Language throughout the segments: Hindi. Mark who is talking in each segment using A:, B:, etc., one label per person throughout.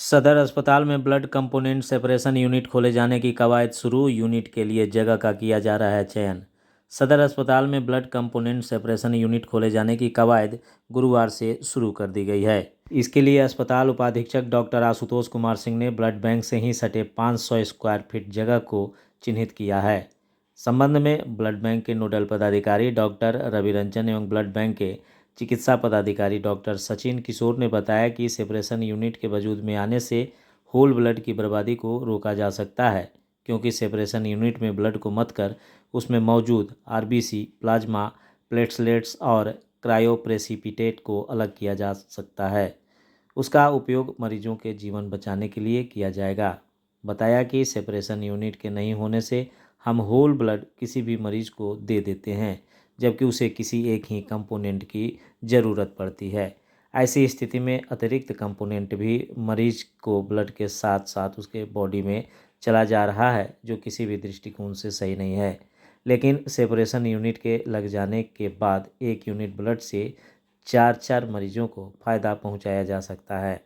A: सदर अस्पताल में ब्लड कंपोनेंट सेपरेशन यूनिट खोले जाने की कवायद शुरू। यूनिट के लिए जगह का किया जा रहा है चयन। सदर अस्पताल में ब्लड कंपोनेंट सेपरेशन यूनिट खोले जाने की कवायद गुरुवार से शुरू कर दी गई है। इसके लिए अस्पताल उपाधीक्षक डॉक्टर आशुतोष कुमार सिंह ने ब्लड बैंक से ही सटे 500 स्क्वायर फीट जगह को चिन्हित किया है। संबंध में ब्लड बैंक के नोडल पदाधिकारी डॉक्टर रवि रंजन एवं ब्लड बैंक के चिकित्सा पदाधिकारी डॉक्टर सचिन किशोर ने बताया कि सेपरेशन यूनिट के वजूद में आने से होल ब्लड की बर्बादी को रोका जा सकता है, क्योंकि सेपरेशन यूनिट में ब्लड को मत कर उसमें मौजूद आरबीसी, प्लाज्मा, प्लेटलेट्स और क्रायोप्रेसिपिटेट को अलग किया जा सकता है। उसका उपयोग मरीजों के जीवन बचाने के लिए किया जाएगा। बताया कि सेपरेशन यूनिट के नहीं होने से हम होल ब्लड किसी भी मरीज को दे देते हैं, जबकि उसे किसी एक ही कंपोनेंट की ज़रूरत पड़ती है। ऐसी स्थिति में अतिरिक्त कंपोनेंट भी मरीज को ब्लड के साथ साथ उसके बॉडी में चला जा रहा है, जो किसी भी दृष्टिकोण से सही नहीं है। लेकिन सेपरेशन यूनिट के लग जाने के बाद एक यूनिट ब्लड से 4 मरीजों को फ़ायदा पहुंचाया जा सकता है।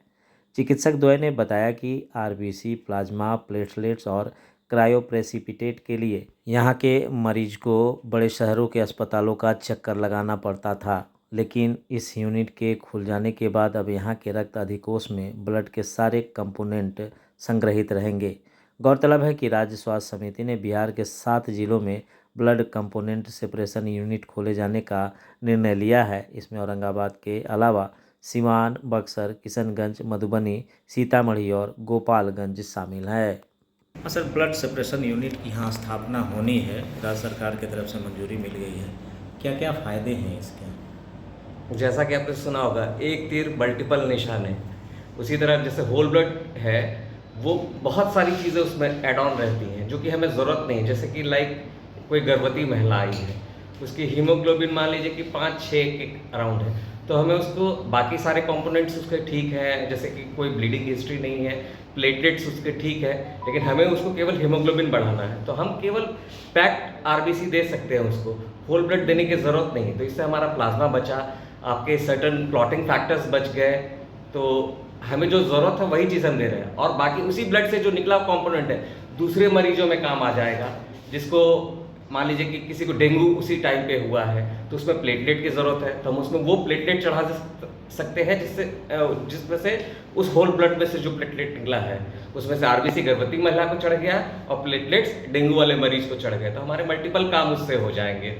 A: चिकित्सक द्वय ने बताया कि आरबीसी, प्लाज्मा, प्लेटलेट्स और क्रायोप्रेसिपिटेट के लिए यहाँ के मरीज को बड़े शहरों के अस्पतालों का चक्कर लगाना पड़ता था, लेकिन इस यूनिट के खुल जाने के बाद अब यहाँ के रक्त अधिकोष में ब्लड के सारे कंपोनेंट संग्रहित रहेंगे। गौरतलब है कि राज्य स्वास्थ्य समिति ने बिहार के 7 जिलों में ब्लड कंपोनेंट सेपरेशन यूनिट खोले जाने का निर्णय लिया है। इसमें औरंगाबाद के अलावा सिवान, बक्सर, किशनगंज, मधुबनी, सीतामढ़ी और गोपालगंज शामिल है। सर, ब्लड सेपरेशन यूनिट की यहाँ स्थापना होनी है, राज्य सरकार की तरफ से मंजूरी मिल गई है, क्या क्या फ़ायदे हैं इसके?
B: जैसा कि आपने सुना होगा, एक तीर मल्टीपल निशान है। उसी तरह जैसे होल ब्लड है, वो बहुत सारी चीज़ें उसमें एड ऑन रहती हैं जो कि हमें ज़रूरत नहीं। जैसे कि लाइक कोई गर्भवती महिला आई है, उसकी हीमोग्लोबिन मान लीजिए कि 5-6 के अराउंड है, तो हमें उसको बाकी सारे कंपोनेंट्स उसके ठीक है, जैसे कि कोई ब्लीडिंग हिस्ट्री नहीं है, प्लेटलेट्स उसके ठीक है, लेकिन हमें उसको केवल हीमोग्लोबिन बढ़ाना है, तो हम केवल पैक्ड आरबीसी दे सकते हैं उसको, होल ब्लड देने की ज़रूरत नहीं। तो इससे हमारा प्लाज्मा बचा, आपके सर्टन क्लॉटिंग फैक्टर्स बच गए, तो हमें जो ज़रूरत है वही चीज़ हम दे रहे हैं, और बाकी उसी ब्लड से जो निकला कंपोनेंट है दूसरे मरीजों में काम आ जाएगा। जिसको मान लीजिए कि किसी को डेंगू उसी टाइम पे हुआ है, तो उसमें प्लेटलेट की ज़रूरत है, तो हम उसमें वो प्लेटलेट चढ़ा सकते हैं जिसमें से उस होल ब्लड में से जो प्लेटलेट निकला है उसमें से आरबीसी गर्भवती महिला को चढ़ गया और प्लेटलेट्स डेंगू वाले मरीज को चढ़ गए, तो हमारे मल्टीपल काम उससे हो जाएंगे।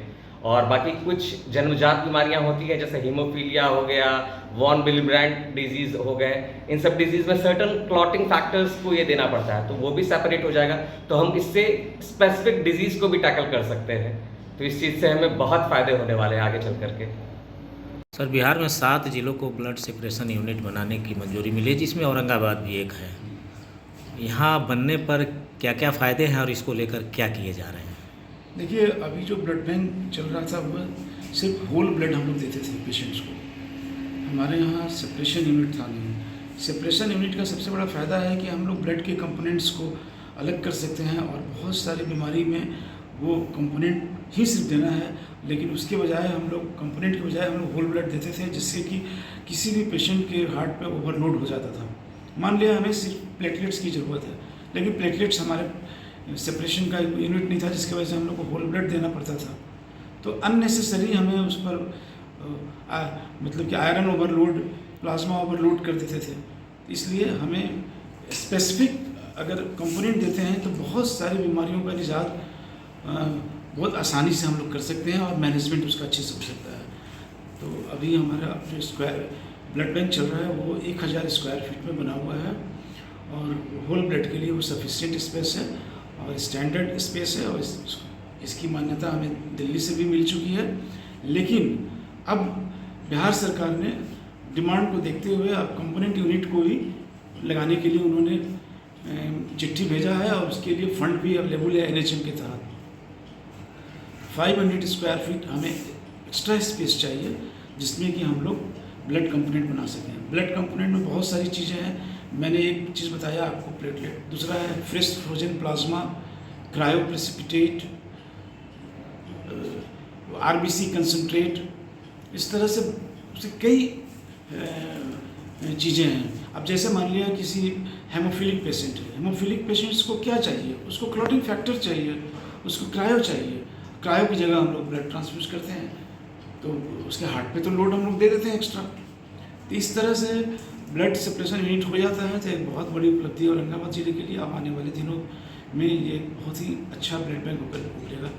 B: और बाकी कुछ जन्मजात बीमारियां होती हैं, जैसे हीमोफीलिया हो गया, वॉन विलिब्रैंड डिजीज हो गए, इन सब डिजीज में सर्टन क्लॉटिंग फैक्टर्स को ये देना पड़ता है, तो वो भी सेपरेट हो जाएगा, तो हम इससे स्पेसिफिक डिजीज को भी टैकल कर सकते हैं। तो इस चीज़ से हमें बहुत फायदे होने वाले हैं आगे चल करके।
A: सर, बिहार में 7 जिलों को ब्लड सेपरेशन यूनिट बनाने की मंजूरी मिली, जिसमें औरंगाबाद भी एक है। यहाँ बनने पर क्या क्या फ़ायदे हैं और इसको लेकर क्या किए जा रहे हैं?
C: देखिए, अभी जो ब्लड बैंक चल रहा था वह सिर्फ होल ब्लड हम लोग देते थे पेशेंट्स को। हमारे यहाँ सेपरेशन यूनिट था नहीं। सेपरेशन यूनिट का सबसे बड़ा फ़ायदा है कि हम लोग ब्लड के कंपोनेंट्स को अलग कर सकते हैं, और बहुत सारी बीमारी में वो कंपोनेंट ही सिर्फ देना है, लेकिन उसके बजाय हम लोग कंपोनेंट के बजाय हम लोग होल ब्लड देते थे, जिससे कि किसी भी पेशेंट के हार्ट पे ओवरलोड हो जाता था। मान लिया हमें सिर्फ प्लेटलेट्स की ज़रूरत है, लेकिन प्लेटलेट्स हमारे सेपरेशन का यूनिट नहीं था, जिसकी वजह से हम लोग को होल ब्लड देना पड़ता था। तो अननेसेसरी हमें उस पर मतलब कि आयरन ओवरलोड, प्लाज्मा ओवरलोड कर देते थे। इसलिए हमें स्पेसिफिक अगर कंपोनेंट देते हैं तो बहुत सारी बीमारियों का निजात बहुत आसानी से हम लोग कर सकते हैं, और मैनेजमेंट उसका अच्छे से हो सकता है। तो अभी हमारा जो स्क्वायर ब्लड बैंक चल रहा है वो 1000 स्क्वायर फीट में बना हुआ है, और होल ब्लड के लिए वो सफिशिएंट स्पेस है और स्टैंडर्ड स्पेस है, और इसकी मान्यता हमें दिल्ली से भी मिल चुकी है। लेकिन अब बिहार सरकार ने डिमांड को देखते हुए अब कंपोनेंट यूनिट को ही लगाने के लिए उन्होंने चिट्ठी भेजा है, और उसके लिए फंड भी अवेलेबल है एनएचएम के तहत। 500 स्क्वायर फीट हमें एक्स्ट्रा स्पेस चाहिए, जिसमें कि हम लोग ब्लड कंपोनेंट बना सकें। ब्लड कंपोनेंट में बहुत सारी चीज़ें हैं, मैंने एक चीज़ बताया आपको, प्लेटलेट। दूसरा है fresh frozen plasma, cryoprecipitate, RBC concentrate. इस तरह से कई चीज़ें हैं। अब जैसे मान लिया किसी हेमोफिलिक पेशेंट है, हेमोफिलिक पेशेंट्स को क्या चाहिए, उसको क्लॉटिंग फैक्टर चाहिए, उसको क्रायो चाहिए। क्रायो की जगह हम लोग ब्लड ट्रांसफ्यूज करते हैं, तो उसके हार्ट पे तो लोड हम लोग दे देते हैं एक्स्ट्रा। तो इस तरह से ब्लड सेपरेशन यूनिट हो जाता है, तो एक बहुत बड़ी उपलब्धि है औरंगाबाद जिले के लिए। अब आने वाले दिनों में ये बहुत ही अच्छा ब्लड बैंक उभरेगा।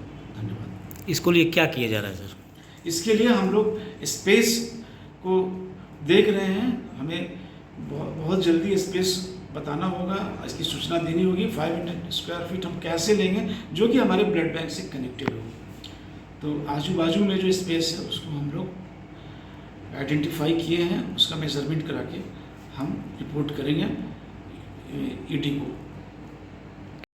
C: धन्यवाद।
A: इसको लिए क्या किया जा रहा है सर?
C: इसके लिए हम लोग स्पेस को देख रहे हैं, हमें बहुत जल्दी स्पेस बताना होगा, इसकी सूचना देनी होगी। 500 स्क्वायर फीट हम कैसे लेंगे जो कि हमारे ब्लड बैंक से कनेक्टेड हो। तो आजू बाजू में जो स्पेस है उसको हम लोग आइडेंटिफाई किए हैं, उसका मेजरमेंट करा के हम रिपोर्ट करेंगे ईडी को।